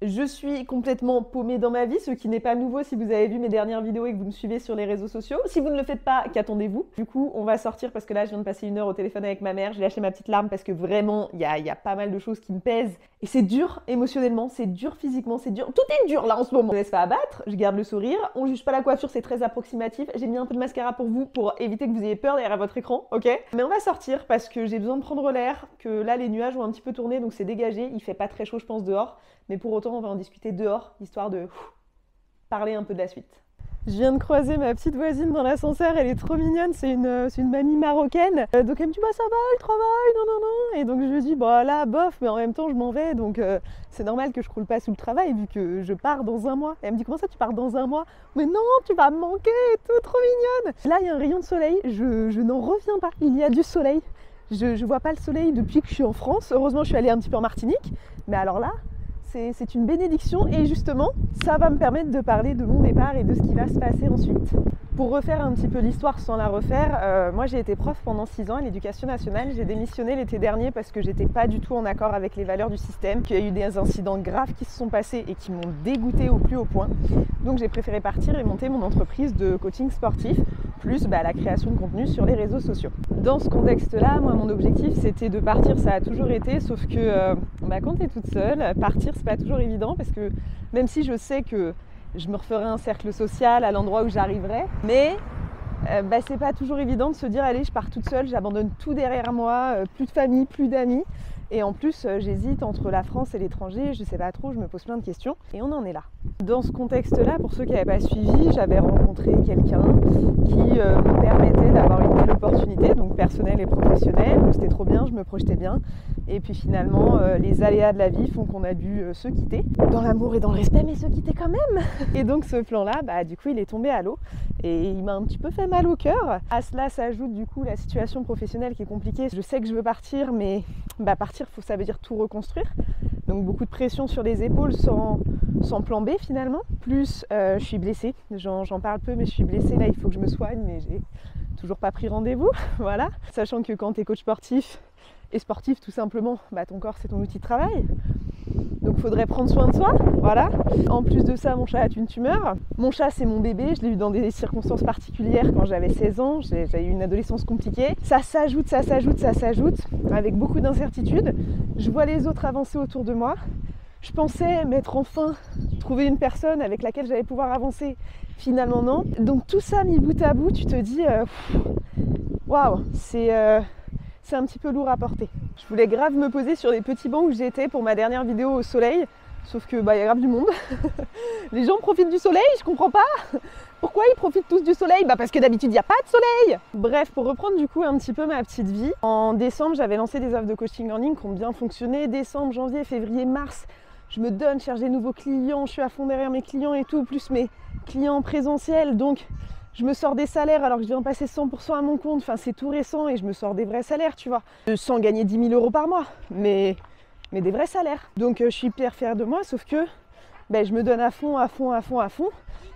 Je suis complètement paumée dans ma vie, ce qui n'est pas nouveau si vous avez vu mes dernières vidéos et que vous me suivez sur les réseaux sociaux. Si vous ne le faites pas, qu'attendez-vous? Du coup, on va sortir parce que là, je viens de passer 1 heure au téléphone avec ma mère. J'ai lâché ma petite larme parce que vraiment, il y a pas mal de choses qui me pèsent. Et c'est dur émotionnellement, c'est dur physiquement, c'est dur. Tout est dur là en ce moment. Je ne laisse pas abattre, je garde le sourire. On juge pas la coiffure, c'est très approximatif. J'ai mis un peu de mascara pour vous pour éviter que vous ayez peur derrière votre écran, ok? Mais on va sortir parce que j'ai besoin de prendre l'air, que là, les nuages ont un petit peu tourné, donc c'est dégagé. Il fait pas très chaud, je pense, dehors. Mais pour autant, on va en discuter dehors, histoire de parler un peu de la suite. Je viens de croiser ma petite voisine dans l'ascenseur, elle est trop mignonne, c'est une mamie marocaine. Donc elle me dit bah ça va le travail, non non non. Et donc je lui dis bah là bof, mais en même temps je m'en vais, donc c'est normal que je croule pas sous le travail vu que je pars dans un mois. Et elle me dit comment ça tu pars dans un mois? Mais non, tu vas me manquer et tout, trop mignonne. Là il y a un rayon de soleil, je n'en reviens pas, il y a du soleil. Je vois pas le soleil depuis que je suis en France. Heureusement je suis allée un petit peu en Martinique, mais alors là c'est une bénédiction et justement, ça va me permettre de parler de mon départ et de ce qui va se passer ensuite. Pour refaire un petit peu l'histoire sans la refaire, moi j'ai été prof pendant 6 ans à l'Éducation nationale. J'ai démissionné l'été dernier parce que j'étais pas du tout en accord avec les valeurs du système, qu'il y a eu des incidents graves qui se sont passés et qui m'ont dégoûtée au plus haut point. Donc j'ai préféré partir et monter mon entreprise de coaching sportif, plus la création de contenu sur les réseaux sociaux. Dans ce contexte-là, moi mon objectif c'était de partir, ça a toujours été, sauf que quand tu es toute seule, partir c'est pas toujours évident parce que même si je sais que je me referai un cercle social à l'endroit où j'arriverai, mais c'est pas toujours évident de se dire allez je pars toute seule, j'abandonne tout derrière moi, plus de famille, plus d'amis. Et en plus, j'hésite entre la France et l'étranger, je sais pas trop, je me pose plein de questions. Et on en est là. Dans ce contexte-là, pour ceux qui n'avaient pas suivi, j'avais rencontré quelqu'un qui me permettait d'avoir une belle opportunité, donc personnelle et professionnelle. Donc c'était trop bien, je me projetais bien. Et puis finalement, les aléas de la vie font qu'on a dû se quitter. Dans l'amour et dans le respect, mais se quitter quand même. Et donc ce plan-là, du coup, il est tombé à l'eau. Et il m'a un petit peu fait mal au cœur. À cela s'ajoute du coup la situation professionnelle qui est compliquée. Je sais que je veux partir, mais partir, ça veut dire tout reconstruire. Donc beaucoup de pression sur les épaules sans plan B finalement. Plus je suis blessée, j'en parle peu, mais je suis blessée. Là, il faut que je me soigne, mais j'ai toujours pas pris rendez-vous. Voilà. Sachant que quand tu es coach sportif, et sportif tout simplement, ton corps c'est ton outil de travail. Donc il faudrait prendre soin de soi, voilà. En plus de ça, mon chat a une tumeur. Mon chat c'est mon bébé, je l'ai eu dans des circonstances particulières quand j'avais 16 ans, j'ai eu une adolescence compliquée. Ça s'ajoute, avec beaucoup d'incertitudes. Je vois les autres avancer autour de moi. Je pensais m'être enfin trouvé une personne avec laquelle j'allais pouvoir avancer. Finalement non. Donc tout ça mis bout à bout, tu te dis waouh, c'est un petit peu lourd à porter. Je voulais grave me poser sur les petits bancs où j'étais pour ma dernière vidéo au soleil, sauf que y a grave du monde. Les gens profitent du soleil, je comprends pas. Pourquoi ils profitent tous du soleil? Parce que d'habitude il n'y a pas de soleil. Bref, pour reprendre du coup un petit peu ma petite vie, en décembre j'avais lancé des offres de coaching en ligne qui ont bien fonctionné. Décembre, janvier, février, mars, je me donne, cherche des nouveaux clients, je suis à fond derrière mes clients et tout, plus mes clients présentiels, donc je me sors des salaires alors que je viens passer 100% à mon compte, enfin c'est tout récent et je me sors des vrais salaires, tu vois. Sans gagner 10 000 € par mois, mais des vrais salaires. Donc je suis hyper fière de moi, sauf que je me donne à fond.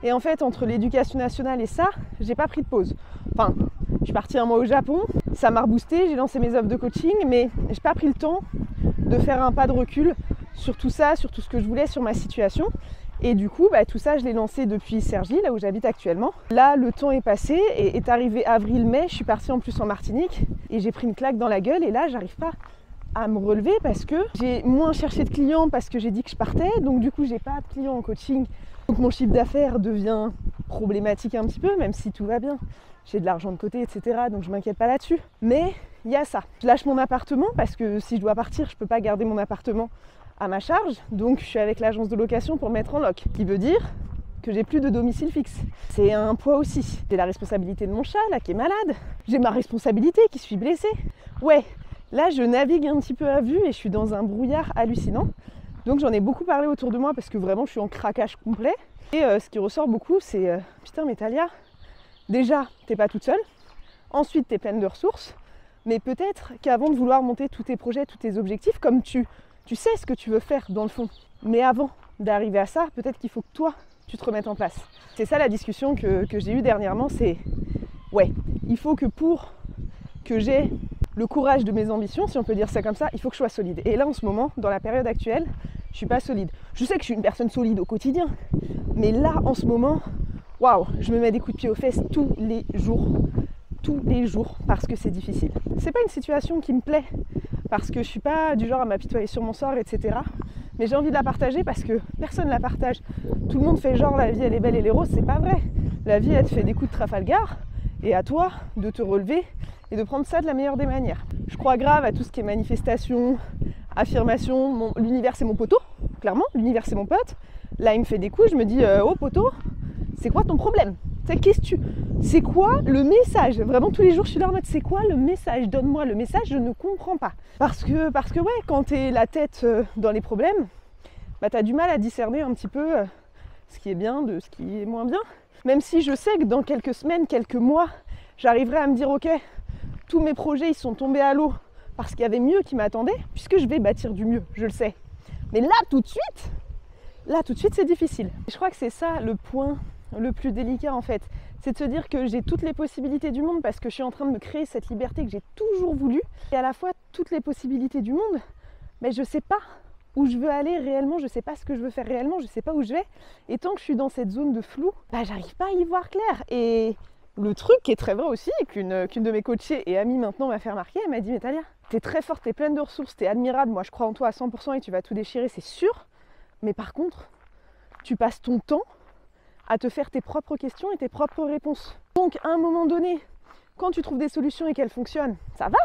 Et en fait, entre l'éducation nationale et ça, j'ai pas pris de pause. Enfin, je suis partie 1 mois au Japon, ça m'a reboosté, j'ai lancé mes offres de coaching, mais j'ai pas pris le temps de faire un pas de recul sur tout ça, sur tout ce que je voulais, sur ma situation. Et du coup, tout ça, je l'ai lancé depuis Cergy, là où j'habite actuellement. Là, le temps est passé et est arrivé avril-mai, je suis partie en plus en Martinique et j'ai pris une claque dans la gueule et là, j'arrive pas à me relever parce que j'ai moins cherché de clients parce que j'ai dit que je partais. Donc du coup, j'ai pas de clients en coaching. Donc mon chiffre d'affaires devient problématique un petit peu, même si tout va bien. J'ai de l'argent de côté, etc. Donc je m'inquiète pas là-dessus. Mais il y a ça. Je lâche mon appartement parce que si je dois partir, je peux pas garder mon appartement à ma charge, donc je suis avec l'agence de location pour mettre en loc, ce qui veut dire que j'ai plus de domicile fixe. C'est un poids aussi. J'ai la responsabilité de mon chat là qui est malade, j'ai ma responsabilité qui suis blessée. Ouais, là je navigue un petit peu à vue et je suis dans un brouillard hallucinant. Donc j'en ai beaucoup parlé autour de moi parce que vraiment je suis en craquage complet. Et ce qui ressort beaucoup c'est putain mais Talia, déjà t'es pas toute seule, ensuite t'es pleine de ressources, mais peut-être qu'avant de vouloir monter tous tes projets, tous tes objectifs, comme tu sais ce que tu veux faire dans le fond. Mais avant d'arriver à ça, peut-être qu'il faut que toi, tu te remettes en place. C'est ça la discussion que j'ai eue dernièrement, c'est ouais, il faut que pour que j'ai le courage de mes ambitions, si on peut dire ça comme ça, il faut que je sois solide. Et là, en ce moment, dans la période actuelle, je suis pas solide. Je sais que je suis une personne solide au quotidien, mais là, en ce moment, waouh, je me mets des coups de pied aux fesses tous les jours, parce que c'est difficile. C'est pas une situation qui me plaît, parce que je suis pas du genre à m'apitoyer sur mon sort, etc. Mais j'ai envie de la partager parce que personne la partage. Tout le monde fait genre la vie elle est belle et les roses, c'est pas vrai. La vie elle te fait des coups de Trafalgar, et à toi de te relever et de prendre ça de la meilleure des manières. Je crois grave à tout ce qui est manifestation, affirmation, l'univers c'est mon poteau, clairement, l'univers c'est mon pote. Là il me fait des coups, je me dis oh poteau, c'est quoi ton problème? C'est quoi le message? Vraiment tous les jours je suis là en mode c'est quoi le message? Donne-moi le message, je ne comprends pas. Parce que ouais, quand t'es la tête dans les problèmes, bah t'as du mal à discerner un petit peu ce qui est bien de ce qui est moins bien. Même si je sais que dans quelques semaines, quelques mois, j'arriverai à me dire ok, tous mes projets ils sont tombés à l'eau parce qu'il y avait mieux qui m'attendait, puisque je vais bâtir du mieux, je le sais. Mais là tout de suite c'est difficile. Et je crois que c'est ça le point le plus délicat en fait, c'est de se dire que j'ai toutes les possibilités du monde parce que je suis en train de me créer cette liberté que j'ai toujours voulu, et à la fois toutes les possibilités du monde, mais je sais pas où je veux aller réellement, je sais pas ce que je veux faire réellement, je sais pas où je vais, et tant que je suis dans cette zone de flou, bah j'arrive pas à y voir clair. Et le truc qui est très vrai aussi, qu'une de mes coachées et amies maintenant m'a fait remarquer, elle m'a dit mais Talia, t'es très forte, t'es pleine de ressources, t'es admirable, moi je crois en toi à 100% et tu vas tout déchirer, c'est sûr, mais par contre, tu passes ton temps à te faire tes propres questions et tes propres réponses. Donc à un moment donné, quand tu trouves des solutions et qu'elles fonctionnent, ça va.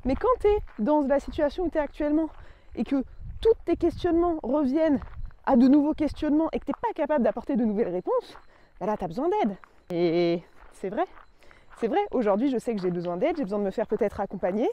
Mais quand tu es dans la situation où tu es actuellement et que tous tes questionnements reviennent à de nouveaux questionnements et que tu n'es pas capable d'apporter de nouvelles réponses, bah là tu as besoin d'aide. Et c'est vrai. C'est vrai, aujourd'hui je sais que j'ai besoin d'aide, j'ai besoin de me faire peut-être accompagner.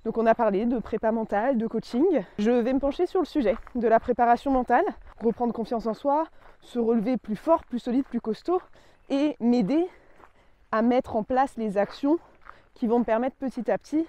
Donc on a parlé de prépa mentale, de coaching. Je vais me pencher sur le sujet de la préparation mentale, reprendre confiance en soi, se relever plus fort, plus solide, plus costaud et m'aider à mettre en place les actions qui vont me permettre petit à petit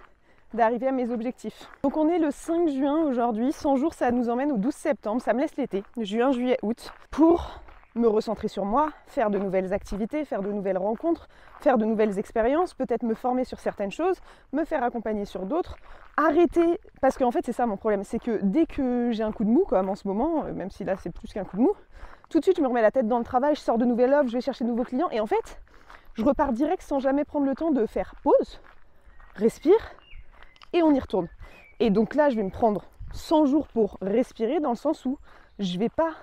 d'arriver à mes objectifs. Donc on est le 5 juin aujourd'hui, 100 jours ça nous emmène au 12 septembre, ça me laisse l'été, juin, juillet, août, pour me recentrer sur moi, faire de nouvelles activités, faire de nouvelles rencontres, faire de nouvelles expériences, peut-être me former sur certaines choses, me faire accompagner sur d'autres, arrêter, parce qu'en fait c'est ça mon problème, c'est que dès que j'ai un coup de mou, comme en ce moment, même si là c'est plus qu'un coup de mou, tout de suite je me remets la tête dans le travail, je sors de nouvelles offres, je vais chercher de nouveaux clients, et en fait je repars direct sans jamais prendre le temps de faire pause, respire, et on y retourne. Et donc là je vais me prendre 100 jours pour respirer, dans le sens où je vais pas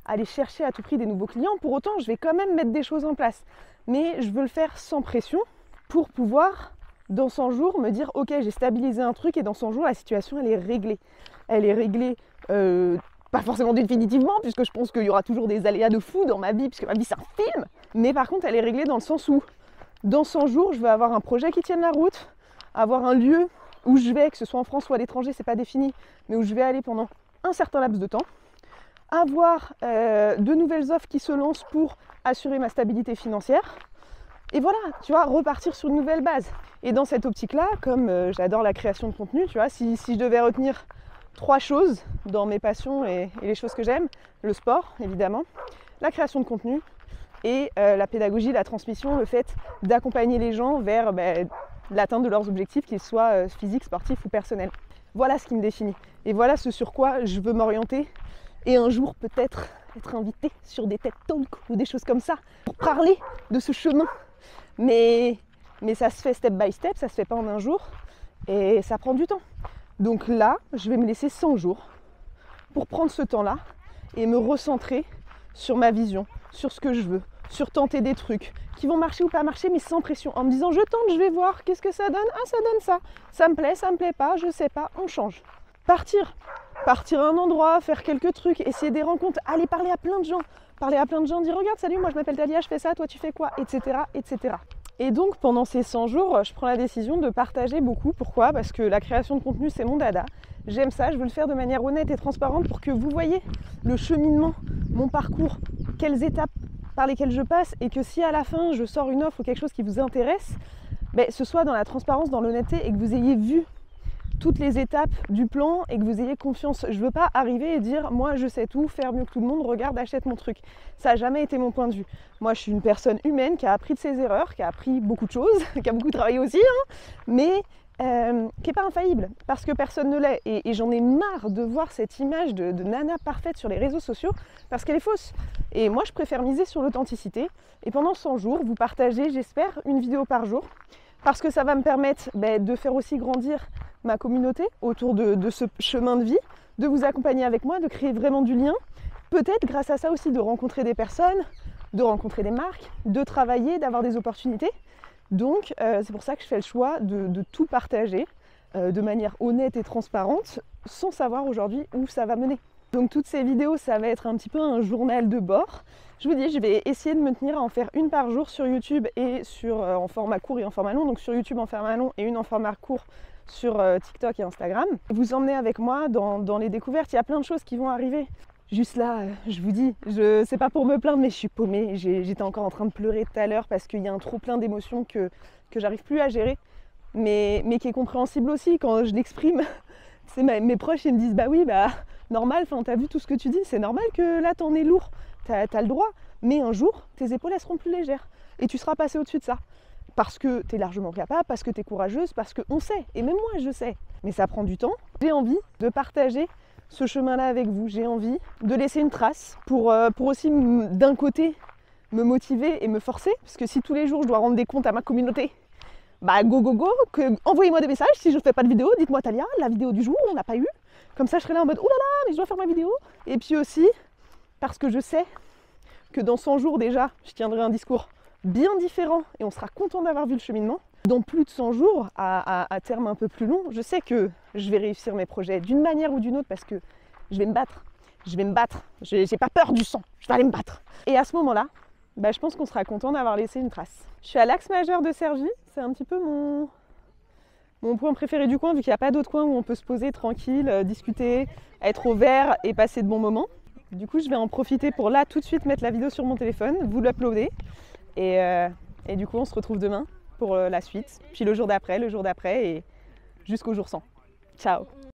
aller chercher à tout prix des nouveaux clients, pour autant je vais quand même mettre des choses en place, mais je veux le faire sans pression pour pouvoir dans 100 jours me dire ok j'ai stabilisé un truc et dans 100 jours la situation elle est réglée pas forcément définitivement puisque je pense qu'il y aura toujours des aléas de fou dans ma vie puisque ma vie c'est un film, mais par contre elle est réglée dans le sens où dans 100 jours je veux avoir un projet qui tienne la route, avoir un lieu où je vais, que ce soit en France ou à l'étranger c'est pas défini, mais où je vais aller pendant un certain laps de temps, avoir de nouvelles offres qui se lancent pour assurer ma stabilité financière. Et voilà, tu vois, repartir sur une nouvelle base. Et dans cette optique-là, comme j'adore la création de contenu, tu vois, si je devais retenir 3 choses dans mes passions et les choses que j'aime, le sport, évidemment, la création de contenu et la pédagogie, la transmission, le fait d'accompagner les gens vers l'atteinte de leurs objectifs, qu'ils soient physiques, sportifs ou personnels. Voilà ce qui me définit. Et voilà ce sur quoi je veux m'orienter. Et un jour peut-être être invité sur des TED Talks ou des choses comme ça pour parler de ce chemin. Mais ça se fait step by step, ça se fait pas en un jour et ça prend du temps. Donc là, je vais me laisser 100 jours pour prendre ce temps-là et me recentrer sur ma vision, sur ce que je veux, sur tenter des trucs qui vont marcher ou pas marcher, mais sans pression, en me disant je tente, je vais voir, qu'est-ce que ça donne? Ah, ça donne ça. Ça me plaît pas, je sais pas, on change. Partir à un endroit, faire quelques trucs, essayer des rencontres, aller parler à plein de gens, dire regarde, salut, moi je m'appelle Talia, je fais ça, toi tu fais quoi, etc., etc. Et donc pendant ces 100 jours, je prends la décision de partager beaucoup. Pourquoi? Parce que la création de contenu c'est mon dada, j'aime ça, je veux le faire de manière honnête et transparente pour que vous voyez le cheminement, mon parcours, quelles étapes par lesquelles je passe, et que si à la fin je sors une offre ou quelque chose qui vous intéresse, ce soit dans la transparence, dans l'honnêteté, et que vous ayez vu toutes les étapes du plan et que vous ayez confiance. Je veux pas arriver et dire moi je sais tout, faire mieux que tout le monde, regarde, achète mon truc. Ça n'a jamais été mon point de vue. Moi je suis une personne humaine qui a appris de ses erreurs, qui a appris beaucoup de choses, qui a beaucoup travaillé aussi, mais qui n'est pas infaillible, parce que personne ne l'est. Et j'en ai marre de voir cette image de nana parfaite sur les réseaux sociaux, parce qu'elle est fausse. Et moi, je préfère miser sur l'authenticité. Et pendant 100 jours, vous partagez, j'espère, une vidéo par jour, parce que ça va me permettre de faire aussi grandir ma communauté autour de ce chemin de vie, de vous accompagner avec moi, de créer vraiment du lien. Peut-être grâce à ça aussi de rencontrer des personnes, de rencontrer des marques, de travailler, d'avoir des opportunités. Donc c'est pour ça que je fais le choix de tout partager de manière honnête et transparente, sans savoir aujourd'hui où ça va mener. Donc toutes ces vidéos, ça va être un petit peu un journal de bord. Je vous dis, je vais essayer de me tenir à en faire une par jour sur YouTube et en format court et en format long. Donc sur YouTube en format long et une en format court sur TikTok et Instagram. Vous emmenez avec moi dans les découvertes, il y a plein de choses qui vont arriver. Juste là, je vous dis, c'est pas pour me plaindre, mais je suis paumée. J'étais encore en train de pleurer tout à l'heure parce qu'il y a un trop plein d'émotions que j'arrive plus à gérer, mais qui est compréhensible aussi quand je l'exprime. Mes proches ils me disent bah oui, normal, t'as vu tout ce que tu dis, c'est normal que là t'en es lourd, t'as le droit, mais un jour tes épaules elles seront plus légères et tu seras passé au-dessus de ça. Parce que t'es largement capable, parce que t'es courageuse, parce qu'on sait, et même moi je sais, mais ça prend du temps. J'ai envie de partager ce chemin-là avec vous, j'ai envie de laisser une trace pour aussi d'un côté me motiver et me forcer, parce que si tous les jours je dois rendre des comptes à ma communauté, go, envoyez-moi des messages, si je ne fais pas de vidéo, dites-moi Talia, la vidéo du jour on n'a pas eu, comme ça je serai là en mode oh là là, mais je dois faire ma vidéo. Et puis aussi, parce que je sais que dans 100 jours déjà, je tiendrai un discours bien différent et on sera content d'avoir vu le cheminement. Dans plus de 100 jours, à terme un peu plus long, je sais que je vais réussir mes projets d'une manière ou d'une autre parce que je vais me battre. J'ai pas peur du sang, je vais aller me battre. Et à ce moment-là, je pense qu'on sera content d'avoir laissé une trace. Je suis à l'axe majeur de Cergy, c'est un petit peu mon point préféré du coin, vu qu'il n'y a pas d'autre coin où on peut se poser tranquille, discuter, être au vert et passer de bons moments. Du coup, je vais en profiter pour là tout de suite mettre la vidéo sur mon téléphone, vous l'uploader. Et du coup, on se retrouve demain pour la suite, puis le jour d'après et jusqu'au jour 100. Ciao!